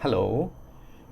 Hello.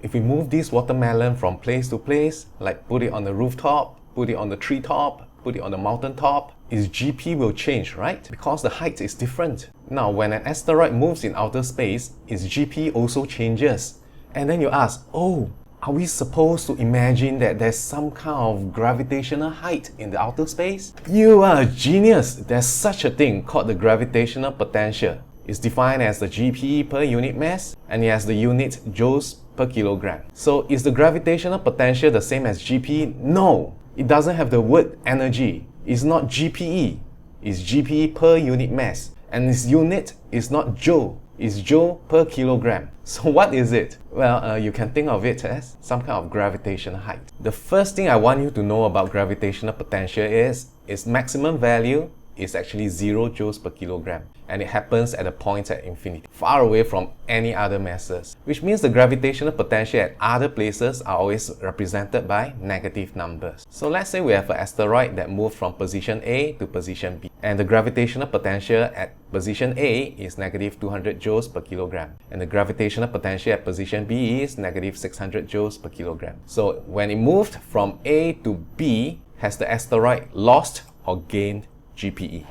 If we move this watermelon from place to place, like put it on the rooftop, put it on the treetop, put it on the mountaintop, its GP will change, right? Because the height is different. Now, when an asteroid moves in outer space, its GP also changes. And then you ask, oh, are we supposed to imagine that there's some kind of gravitational height in the outer space? You are a genius! There's such a thing called the gravitational potential. It's defined as the GP per unit mass, and it has the unit joules per kilogram. So is the gravitational potential the same as GP? No! It doesn't have the word energy. It's not GPE. It's GP per unit mass. And its unit is not joule. It's joule per kilogram. So what is it? Well, you can think of it as some kind of gravitational height. The first thing I want you to know about gravitational potential is its maximum value is actually 0 joules per kilogram, and it happens at a point at infinity, far away from any other masses, which means the gravitational potential at other places are always represented by negative numbers. So let's say we have an asteroid that moved from position A to position B, and the gravitational potential at position A is negative 200 joules per kilogram, and the gravitational potential at position B is negative 600 joules per kilogram. So when it moved from A to B, has the asteroid lost or gained GPE?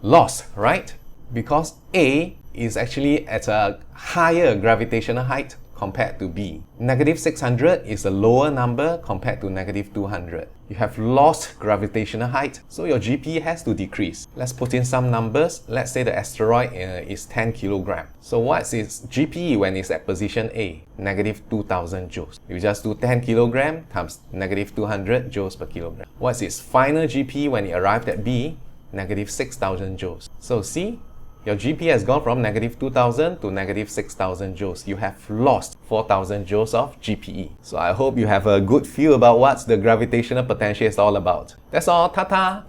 Lost, right? Because A is actually at a higher gravitational height compared to B. Negative 600 is a lower number compared to negative 200. You have lost gravitational height, so your GPE has to decrease. Let's put in some numbers. Let's say the asteroid is 10 kilogram. So what's its GPE when it's at position A? Negative 2000 joules. You just do 10 kilogram times negative 200 joules per kilogram. What's its final GPE when it arrived at B? Negative 6000 joules. So see, your GP has gone from negative 2000 to negative 6000 joules. You have lost 4000 joules of GPE. So I hope you have a good feel about what the gravitational potential is all about. That's all. Ta-ta!